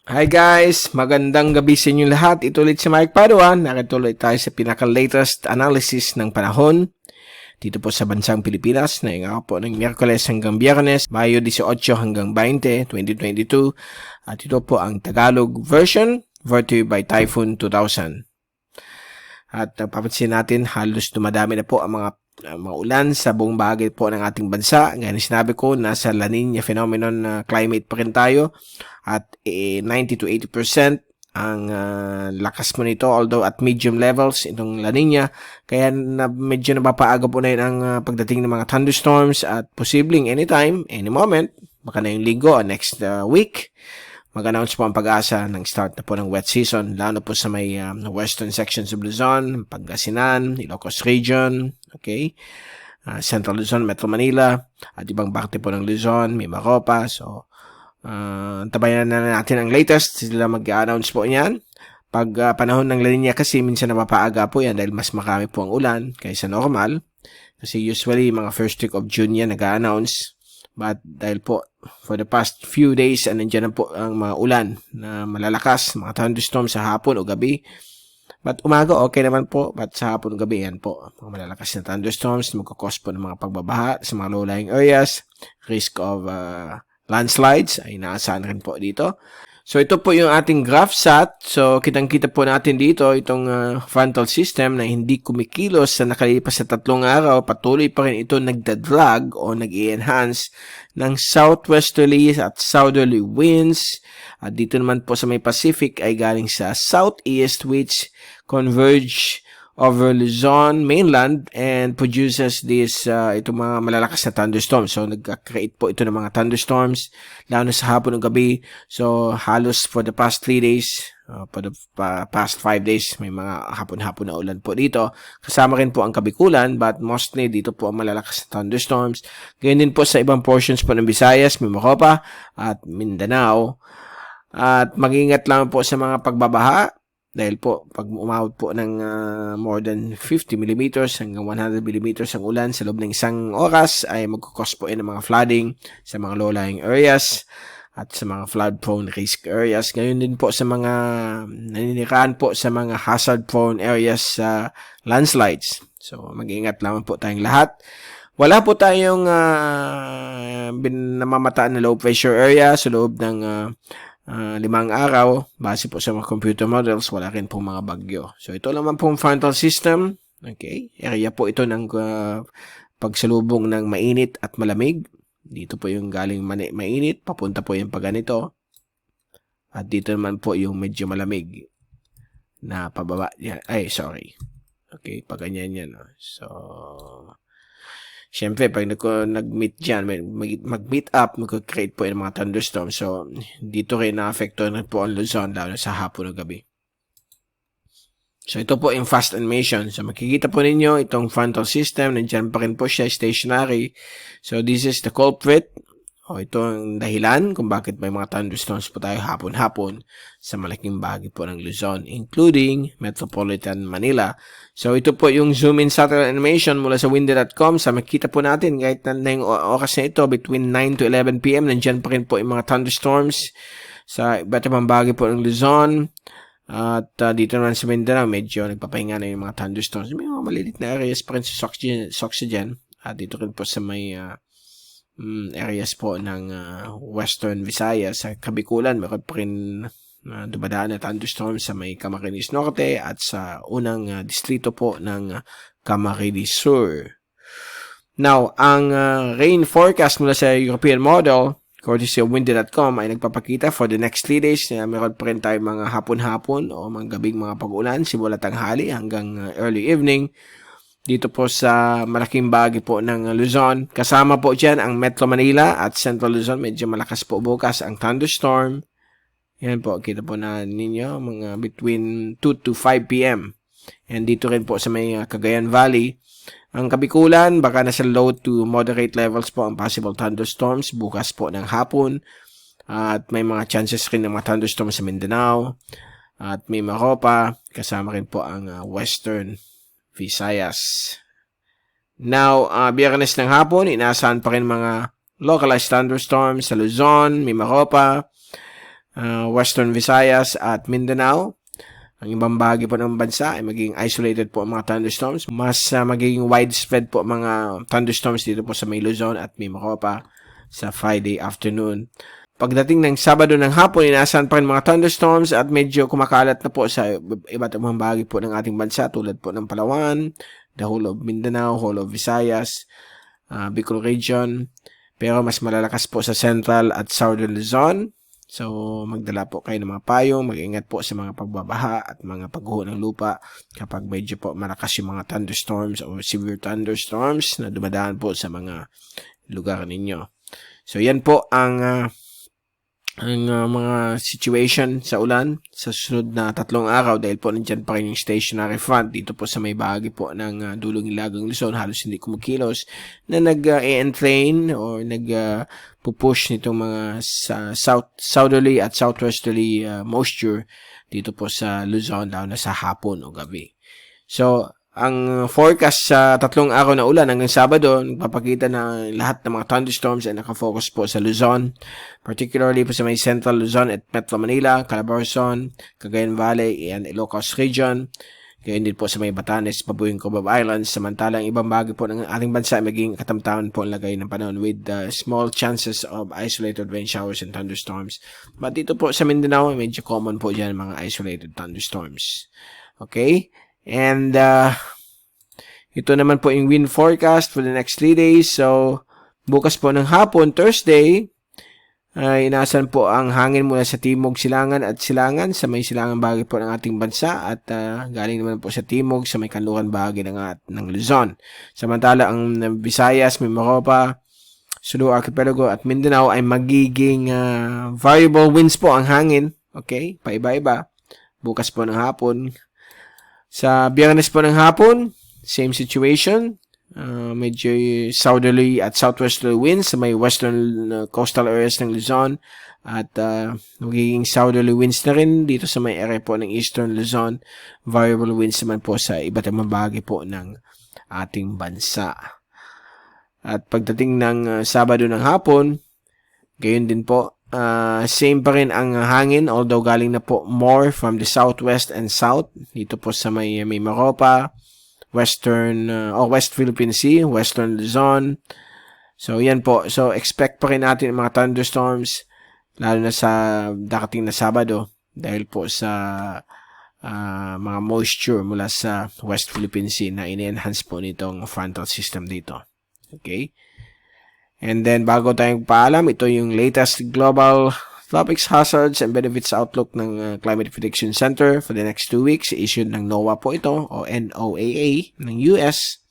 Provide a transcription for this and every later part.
Hi guys! Magandang gabi sa inyo lahat. Ito ulit si Mike Paduan. Nakituloy tayo sa pinaka-latest analysis ng panahon dito po sa bansang Pilipinas na nga po ng Miyerkules hanggang Biyernes, Mayo 18 hanggang 20, 2022. At ito po ang Tagalog version, brought to you by Typhoon 2000. At napapansin natin, halos dumadami na po ang mga ulan sa buong bahagi po ng ating bansa. Ngayon sinabi ko, nasa La Nina phenomenon climate pa rin tayo at 90 to 80% ang lakas mo nito, although at medium levels itong La Nina, kaya medyo napapaaga po na yun ang pagdating ng mga thunderstorms at posibleng anytime, any moment, baka na yung linggo o next week, mag-announce po ang pag-asa ng start na po ng wet season, lalo po sa may western sections of Luzon, Pangasinan, Ilocos Region, okay, Central Luzon, Metro Manila, at ibang parte po ng Luzon, Mimaropa. So, tabayan na natin ang latest. Sila mag-announce po niyan. Pag panahon ng La Nina kasi, minsan napapaaga po yan dahil mas marami po ang ulan kaysa normal. Kasi usually, mga first week of June yan nag-announce. But dahil po, for the past few days, nandiyan na po ang mga ulan na malalakas, mga thunderstorms sa hapon o gabi. But umaga, okay naman po. But sa hapon o gabi, yan po. Mga malalakas na thunderstorms, magkakos po ng mga pagbabaha sa mga low-lying areas. Risk of landslides ay naasahan rin po dito. So, ito po yung ating graph sat. So, kitang-kita po natin dito itong frontal system na hindi kumikilos sa nakalipas sa 3 araw. Patuloy pa rin ito nagdadrag o nag-enhance ng southwesterly at southerly winds. At dito naman po sa may Pacific ay galing sa southeast which converge over Luzon mainland and produces this itong mga malalakas na thunderstorms. So nagka-create po ito ng mga thunderstorms lalo sa hapon o gabi. So halos for the past 3 days, for the past 5 days may mga hapon-hapon na ulan po dito. Kasama rin po ang Kabikulan but mostly dito po ang malalakas na thunderstorms. Ganyan din po sa ibang portions po ng Visayas, Mimaropa at Mindanao. At mag-ingat lang po sa mga pagbabaha. Dahil po, pag umabot po ng more than 50 millimeters hanggang 100 millimeters ang ulan sa loob ng isang oras, ay magkukos po ng mga flooding sa mga low-lying areas at sa mga flood-prone risk areas. Ngayon din po sa mga naninirahan po sa mga hazard-prone areas sa landslides. So, mag-ingat lang po tayong lahat. Wala po tayong namamataan na low pressure area sa loob ng 5 araw, base po sa mga computer models, wala rin pong mga bagyo. So, ito naman pong frontal system. Okay. Area po ito ng pagsalubong ng mainit at malamig. Dito po yung galing mainit, papunta po yung pagganito. At dito naman po yung medyo malamig na pababa. Ay, sorry. Okay, paganyan yan. So, siyempre, pag nag-meet dyan, mag-meet up, mag-create po yung mga thunderstorms. So, dito rin na-affecto na po ang Luzon, lalo sa hapon o gabi. So, ito po yung fast animation. So, makikita po ninyo itong frontal system. Nandiyan pa rin po siya, stationary. So, this is the culprit. O, ito ang dahilan kung bakit may mga thunderstorms po tayo hapon-hapon sa malaking bahagi po ng Luzon, including Metropolitan Manila. So, ito po yung zoom-in satellite animation mula sa windy.com. So, makikita po natin kahit na yung oras na ito, between 9 to 11 p.m., nandiyan pa rin po yung mga thunderstorms sa iba't ibang bahagi po ng Luzon. At dito naman sa Mindanao, medyo nagpapahinga na yung mga thunderstorms. May mga malilit na areas pa rin sa Soxygen. At dito rin po sa may areas po ng Western Visayas sa Kabikulan, meron pa rin dumadaan na thunderstorm sa may Camarines Norte at sa unang distrito po ng Camarines Sur. Now, ang rain forecast mula sa European model, courtesy of windy.com, ay nagpapakita for the next 3 days na meron pa rin tayo mga hapon-hapon o mga gabing mga pag-ulan simula tanghali hanggang early evening. Dito po sa malaking bahagi po ng Luzon. Kasama po dyan ang Metro Manila at Central Luzon. Medyo malakas po bukas ang thunderstorm. Yan po, kita po na ninyo, mga between 2 to 5 p.m. And dito rin po sa may Cagayan Valley. Ang Kabikulan, baka nasa low to moderate levels po ang possible thunderstorms bukas po ng hapon. At may mga chances rin ng mga thunderstorms sa Mindanao. At may Mimaropa, kasama rin po ang Western Visayas. Now, Biyernes ng hapon, inaasahan pa rin mga localized thunderstorms sa Luzon, Mimaropa, Western Visayas at Mindanao. Ang ibang bahagi po ng bansa ay magiging isolated po ang mga thunderstorms. Mas magiging widespread po mga thunderstorms dito po sa may Luzon at Mimaropa sa Friday afternoon. Pagdating ng Sabado ng hapon, inaasahan pa rin mga thunderstorms at medyo kumakalat na po sa iba't ibang bahagi po ng ating bansa tulad po ng Palawan, the whole of Mindanao, whole of Visayas, Bicol region. Pero mas malalakas po sa Central at Southern Luzon. So, magdala po kayo ng mga payong, mag-ingat po sa mga pagbabaha at mga pagguho ng lupa kapag medyo po malakas yung mga thunderstorms o severe thunderstorms na dumadaan po sa mga lugar ninyo. So, yan po ang mga situation sa ulan sa susunod na 3 araw dahil po nandyan pa rin yung stationary front dito po sa may bahagi po ng dulong Hilagang Luzon, halos hindi kumikilos na nag-entrain or nag-push nitong mga southerly at southwesterly moisture dito po sa Luzon lalo na sa hapon o gabi. So, ang forecast sa 3 araw na ulan hanggang Sabado, nagpapakita na lahat ng mga thunderstorms ay nakafocus po sa Luzon, particularly po sa may Central Luzon at Metro Manila, Calabarzon, Cagayan Valley, and Ilocos Region. Gayon din po sa may Batanes, Babuing Cubao Islands. Samantalang ibang bahagi po ng ating bansa ay magiging katamtaman po ang lagay ng panahon with small chances of isolated rain showers and thunderstorms. But dito po sa Mindanao, medyo common po dyan mga isolated thunderstorms. Okay? And ito naman po yung wind forecast for the next 3 days. So, bukas po ng hapon, Thursday, inaasahan po ang hangin mula sa timog silangan at silangan sa may silangan bahagi po ng ating bansa at galing naman po sa timog sa may kanluran bahagi ng Luzon. Samantala, ang Visayas, Mimaropa, Sulu Archipelago at Mindanao ay magiging variable winds po ang hangin. Okay? Paiba-iba. Bukas po ng hapon. Sa Biyernes po ng hapon, same situation. Medyo southerly at southwesterly winds sa may western coastal areas ng Luzon at magiging southerly winds na rin dito sa may area po ng eastern Luzon. Variable winds naman po sa iba't ibang bahagi po ng ating bansa. At pagdating ng Sabado ng hapon, gayon din po. Same pa rin ang hangin although galing na po more from the southwest and south dito po sa may Mimaropa, western West Philippine Sea, western Luzon. So yan po. So expect pa rin natin mga thunderstorms lalo na sa darating na Sabado dahil po sa mga moisture mula sa West Philippine Sea na ini-enhance po nitong frontal system dito. Okay? And then, bago tayong paalam, ito yung latest global topics, hazards, and benefits outlook ng Climate Prediction Center for the next 2 weeks. Issued ng NOAA po ito, o NOAA, ng US.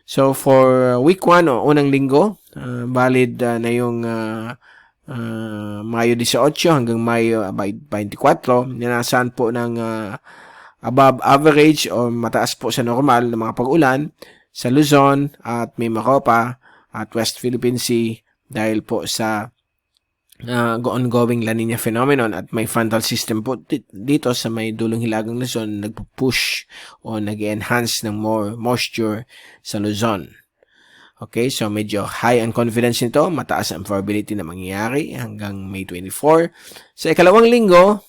So, for week 1, o unang linggo, valid na yung Mayo 18 hanggang Mayo 24. Ninasahan po ng above average o mataas po sa normal ng mga pag-ulan sa Luzon at Mimaropa at West Philippine Sea dahil po sa ongoing La Nina phenomenon at may frontal system po dito sa may dulong Hilagang Luzon nagpo-push o nag-enhance ng more moisture sa Luzon. Okay, so medyo high ang confidence nito, mataas ang probability na mangyayari hanggang May 24. Sa ikalawang linggo,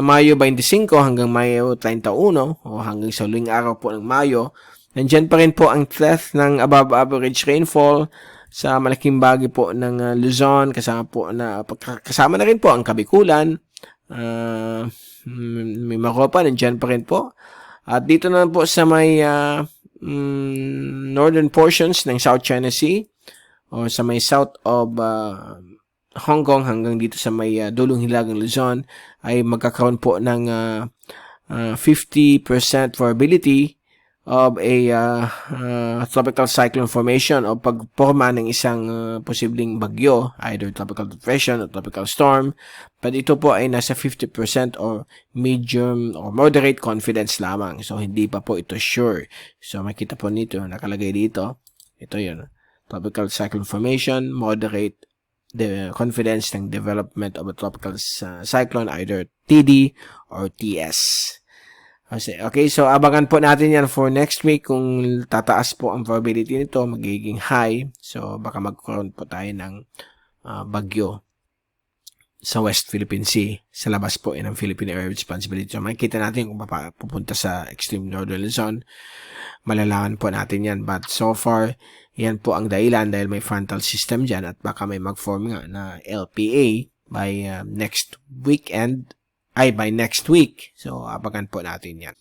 Mayo 25 hanggang Mayo 31 o hanggang sa huling araw po ng Mayo, nandyan pa rin po ang threat ng above average rainfall sa malaking bahagi po ng Luzon, kasama na rin po ang Kabikulan, Mimaropa, nandyan pa rin po. At dito na po sa may northern portions ng South China Sea o sa may south of Hong Kong hanggang dito sa may dulong Hilagang Luzon ay magkakaroon po ng 50% probability of a tropical cyclone formation o pagporma ng isang posibleng bagyo, either tropical depression or tropical storm. But ito po ay nasa 50% or medium or moderate confidence lamang. So, hindi pa po ito sure. So, makita po nito, nakalagay dito. Ito yun. Tropical cyclone formation, moderate the confidence ng development of a tropical cyclone, either TD or TS. Okay, so abangan po natin yan for next week. Kung tataas po ang probability nito, magiging high. So, baka magkaroon po tayo ng bagyo sa West Philippine Sea, sa labas po yan ng Philippine Area of Responsibility. So, makikita natin kung pupunta sa extreme northern Luzon. Malalaman po natin yan. But so far, yan po ang dahilan dahil may frontal system dyan at baka may mag-form nga na LPA by next weekend, by next week. So, abangan po natin yan.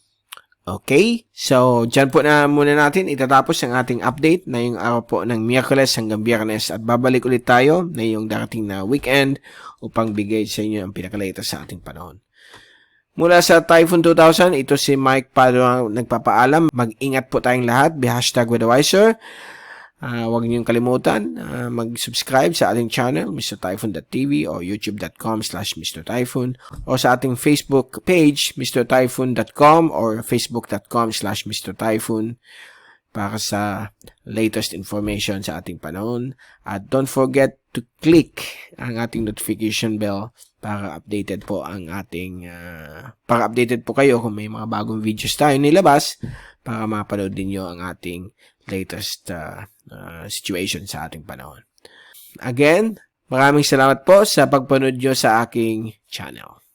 Okay, so dyan po na muna natin itatapos ang ating update na yung araw po ng Miyerkules hanggang Biyernes at babalik ulit tayo na yung darating na weekend upang bigay sa inyo ang pinakalatest sa ating panahon. Mula sa Typhoon 2000, ito si Mike Padua nagpapaalam. Mag-ingat po tayong lahat. Be #WeatherWiser. Huwag niyong kalimutan mag-subscribe sa ating channel, MrTyphoon.tv o youtube.com/MrTyphoon o sa ating Facebook page, MrTyphoon.com or Facebook.com/MrTyphoon para sa latest information sa ating panahon. At don't forget to click ang ating notification bell para updated po ang ating para updated po kayo kung may mga bagong videos tayo nilabas para mapanood niyo ang ating latest situation sa ating panahon. Again, maraming salamat po sa pagpanood nyo sa aking channel.